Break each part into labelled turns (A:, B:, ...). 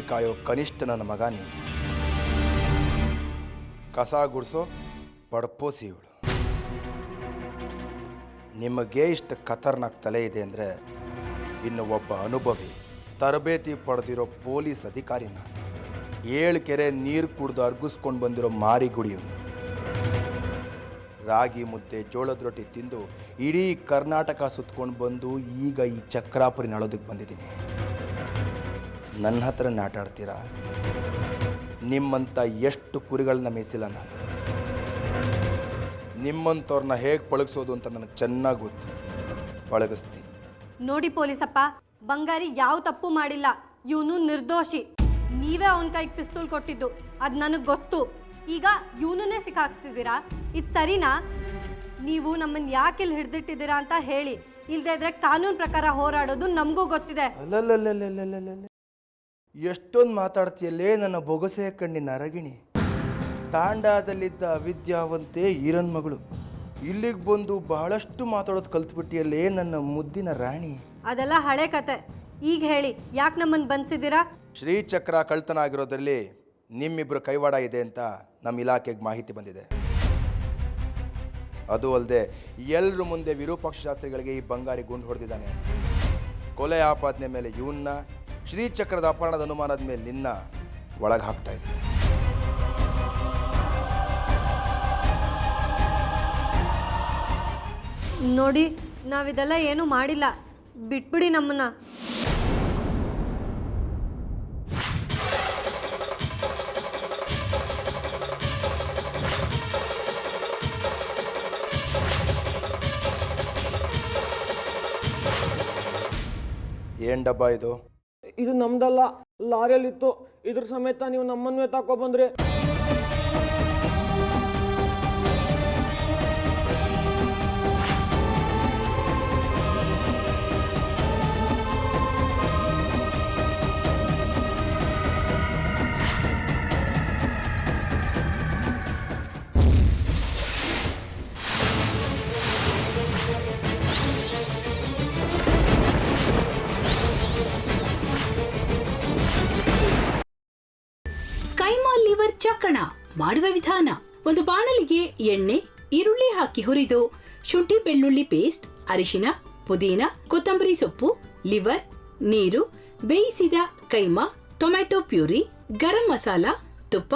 A: ಕಾಯೋ ಕನಿಷ್ಠ ನನ್ನ ಮಗ ನೀನು. ಕಸ ಗುಡಿಸೋ ಪಡ್ಪೋಸಿ ಇವಳು. ನಿಮಗೆ ಇಷ್ಟು ಖತರ್ನಾಕ್ ತಲೆ ಇದೆ ಅಂದರೆ ಇನ್ನು ಒಬ್ಬ ಅನುಭವಿ ತರಬೇತಿ ಪಡೆದಿರೋ ಪೊಲೀಸ್ ಅಧಿಕಾರಿನ 7 ಕೆರೆ ನೀರು ಕುಡಿದು ಅರ್ಗಿಸ್ಕೊಂಡು ಬಂದಿರೋ ಮಾರಿಗುಡಿಯವನು. ರಾಗಿ ಮುದ್ದೆ ಜೋಳದ ರೊಟ್ಟಿ ತಿಂದು ಇಡೀ ಕರ್ನಾಟಕ ಸುತ್ಕೊಂಡು ಬಂದು ಈಗ ಈ ಚಕ್ರಾಪುರಿ ನಳೋದಕ್ಕೆ ಬಂದಿದ್ದೀನಿ. ನನ್ನ ಹತ್ರ ಆಟಾಡ್ತೀರಾ? ನಿಮ್ಮಂಥ ಎಷ್ಟು ಕುರಿಗಳನ್ನ ಮೇಯಿಸಿಲ್ಲ ನಾನು. ನಿಮ್ಮಂಥವ್ರನ್ನ ಹೇಗೆ ಪಳಗಿಸೋದು ಅಂತ ನನಗೆ ಚೆನ್ನಾಗಿ ಗೊತ್ತು. ಪಳಗಿಸ್ತೀನಿ.
B: ನೋಡಿ ಪೊಲೀಸಪ್ಪ, ಬಂಗಾರಿ ಯಾವ ತಪ್ಪು ಮಾಡಿಲ್ಲ. ಇವನು ನಿರ್ದೋಷಿ. ನೀವೇ ಅವನ ಕೈಗೆ ಪಿಸ್ತೂಲ್ ಕೊಟ್ಟಿದ್ದು, ಅದು ನನಗೆ ಗೊತ್ತು. ಈಗ ಇವನನ್ನೇ ಸಿಕ್ಕಾಕ್ಸ್ತಿದ್ದೀರಾ? ಇದು ಸರಿನಾ? ನೀವು ನಮ್ಮನ್ನು ಯಾಕೆ ಇಲ್ಲಿ ಹಿಡ್ದಿಟ್ಟಿದ್ದೀರಾ ಅಂತ ಹೇಳಿ. ಇಲ್ಲದೇ ಇದ್ರೆ ಕಾನೂನು ಪ್ರಕಾರ ಹೋರಾಡೋದು ನಮಗೂ ಗೊತ್ತಿದೆ.
A: ಅಲ್ಲಲ್ಲಲ್ಲಲ್ಲಲ್ಲಲ್ಲ, ಎಷ್ಟೊಂದು ಮಾತಾಡ್ತೀಯಲ್ಲೇ ನನ್ನ ಬೊಗಸೆ ಕಣ್ಣಿನ ಅರಗಿಣಿ. ತಾಂಡಾದಲ್ಲಿದ್ದ ಅವಿದ್ಯಾವಂತೆ ಈರನ್ ಮಗಳು ಇಲ್ಲಿಗೆ ಬಂದು ಬಹಳಷ್ಟು ಮಾತಾಡೋದು ಕಲ್ತ್ಬಿಟ್ಟಿಯಲ್ಲೇ ನನ್ನ ಮುದ್ದಿನ ರಾಣಿ.
B: ಅದೆಲ್ಲ ಹಳೆ ಕತೆ. ಈಗ ಹೇಳಿ, ಯಾಕೆ ನಮ್ಮನ್ನು ಬಂಧಿಸಿದ್ದೀರಾ?
A: ಶ್ರೀಚಕ್ರ ಕಳ್ತನ ಆಗಿರೋದ್ರಲ್ಲಿ ನಿಮ್ಮಿಬ್ಬರು ಕೈವಾಡ ಇದೆ ಅಂತ ನಮ್ಮ ಇಲಾಖೆಗೆ ಮಾಹಿತಿ ಬಂದಿದೆ. ಅದು ಅಲ್ಲದೆ ಎಲ್ಲರ ಮುಂದೆ ವಿರೂಪಾಕ್ಷ ಶಾಸ್ತ್ರಿಗಳಿಗೆ ಈ ಬಂಗಾರಿ ಗುಂಡು ಹೊಡೆದಿದ್ದಾನೆ. ಕೊಲೆ ಆಪಾದನೆ ಮೇಲೆ ಇವನ್ನ, ಶ್ರೀಚಕ್ರದ ಅಪಹರಣದ ಅನುಮಾನದ ಮೇಲೆ ನಿನ್ನ ಒಳಗೆ ಹಾಕ್ತಾ ಇದೆ.
B: ನೋಡಿ, ನಾವಿದೆಲ್ಲ ಏನೂ ಮಾಡಿಲ್ಲ. ಬಿಟ್ಬಿಡಿ ನಮ್ಮನ್ನ.
A: ಏನು ಡಬ್ಬ ಇದು?
C: ಇದು ನಮ್ದಲ್ಲ, ಲಾರಿಯಲ್ಲಿತ್ತು. ಇದ್ರ ಸಮೇತ ನೀವು ನಮ್ಮನ್ನೇ ತಗೊಬಂದ್ರಿ.
D: ಕೈಮಾ ಲಿವರ್ ಚಕ್ಕಣ ಮಾಡುವ ವಿಧಾನ: ಒಂದು ಬಾಣಲಿಗೆ ಎಣ್ಣೆ, ಈರುಳ್ಳಿ ಹಾಕಿ ಹುರಿದು ಶುಂಠಿ ಬೆಳ್ಳುಳ್ಳಿ ಪೇಸ್ಟ್, ಅರಿಶಿನ, ಪುದೀನ, ಕೊತ್ತಂಬರಿ ಸೊಪ್ಪು, ಲಿವರ್, ನೀರು, ಬೇಯಿಸಿದ ಕೈಮಾ, ಟೊಮ್ಯಾಟೊ ಪ್ಯೂರಿ, ಗರಂ ಮಸಾಲ, ತುಪ್ಪ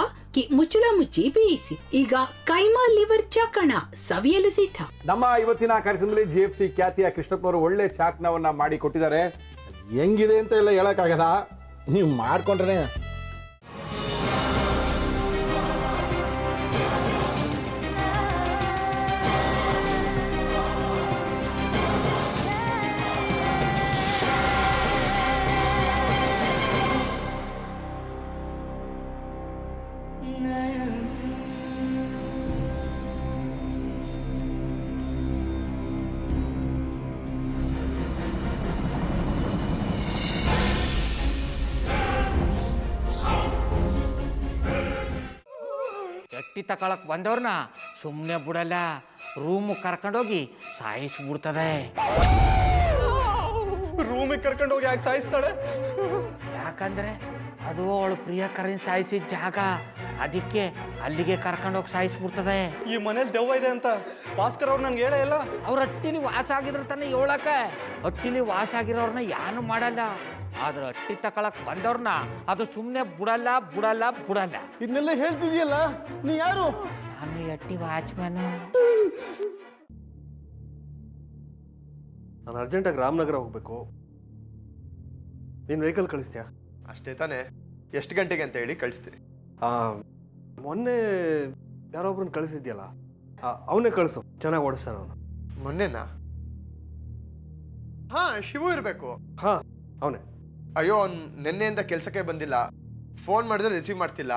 D: ಮುಚ್ಚಳ ಮುಚ್ಚಿ ಬೇಯಿಸಿ. ಈಗ ಕೈಮಾ ಲಿವರ್ ಚಕ್ಕಣ ಸವಿಯಲು ಸಿದ್ಧ.
E: ನಮ್ಮ ಇವತ್ತಿನ ಕಾರ್ಯಕ್ರಮದಲ್ಲಿ GFC ಖ್ಯಾತಿಯ ಕೃಷ್ಣಪ್ಪ ಅವರು ಒಳ್ಳೆ ಚಾಕ್ನವನ್ನ ಮಾಡಿ ಕೊಟ್ಟಿದ್ದಾರೆ. ಹೆಂಗಿದೆ ಅಂತ ಎಲ್ಲ ಹೇಳಕ್ಕಾಗಲ್ಲ, ನೀವು ಮಾಡ್ಕೊಂಡ್ರೆ.
F: ಎಟ್ಟಿ ತಕೊಳಕ್ ಬಂದವ್ರನ್ನ ಸುಮ್ಮನೆ ಬಿಡಲ್ಲ, ರೂಮ್ ಕರ್ಕೊಂಡೋಗಿ ಸಾಯಿಸ್ಬಿಡ್ತದೆ.
G: ರೂಮಿಗೆ ಕರ್ಕೊಂಡೋಗಿ ಯಾಕೆ ಸಾಯಿಸ್ತಾಳೆ?
F: ಯಾಕಂದ್ರೆ ಅದು ಅವಳು ಪ್ರಿಯಕರನ್ ಸಾಯಿಸಿದ ಜಾಗ, ಅದಕ್ಕೆ ಅಲ್ಲಿಗೆ ಕರ್ಕೊಂಡೋಗಿ ಸಾಯಿಸ್ಬಿಡ್ತದೆ.
G: ಈ ಮನೇಲಿ ದೆವ್ವ ಇದೆ ಅಂತ ಭಾಸ್ಕರ್ ಅವ್ರು ನನ್ಗೆ ಹೇಳೇ ಇಲ್ಲ.
F: ಅವ್ರ ಹಟ್ಟಿಲಿ ವಾಸ ಆಗಿದ್ರೆ ತಾನೆ ಹೇಳಕ. ಹಟ್ಟಿಲಿ ವಾಸ ಆಗಿರೋರ್ನ ಯಾನು ಮಾಡಲ್ಲ, ಆದ್ರೆ ಹಟ್ಟಿ ತಕೊಳಕ್ ಬಂದವ್ರನ್ನ ಅದು ಸುಮ್ಮನೆ ಬಿಡಲ್ಲ ಬಿಡಲ್ಲ ಬಿಡಲ್ಲ.
G: ಇದನ್ನೆಲ್ಲ ಹೇಳ್ತಿದ್ಯಲ್ಲ, ನೀ ಯಾರು?
F: ನಾನು ಹಟ್ಟಿ ವಾಚ್ಮ್ಯಾನು.
H: ನಾನು ಅರ್ಜೆಂಟಾಗಿ ರಾಮನಗರ ಹೋಗ್ಬೇಕು. ನೀನು ವೆಹಿಕಲ್ ಕಳಿಸ್ತೀಯಾ?
G: ಅಷ್ಟೇ ತಾನೆ. ಎಷ್ಟು ಗಂಟೆಗೆ ಅಂತ ಹೇಳಿ ಕಳಿಸ್ತೀನಿ.
H: ಮೊನ್ನೆ ಯಾರೊಬ್ರನ್ನ ಕಳಿಸಿದ್ಯಲ್ಲ, ಅವನೇ ಕಳಿಸು, ಚೆನ್ನಾಗಿ ಓಡಿಸ್ತಾನೆ ಅವನು.
G: ಮೊನ್ನೆನಾ? ಹಾ, ಶಿವು ಇರಬೇಕು.
H: ಹಾ, ಅವನೇ.
G: ಅಯ್ಯೋ, ಅವ್ನು ನಿನ್ನೆಯಿಂದ ಕೆಲಸಕ್ಕೆ ಬಂದಿಲ್ಲ. ಫೋನ್ ಮಾಡಿದ್ರೆ ರಿಸೀವ್ ಮಾಡ್ತಿಲ್ಲ.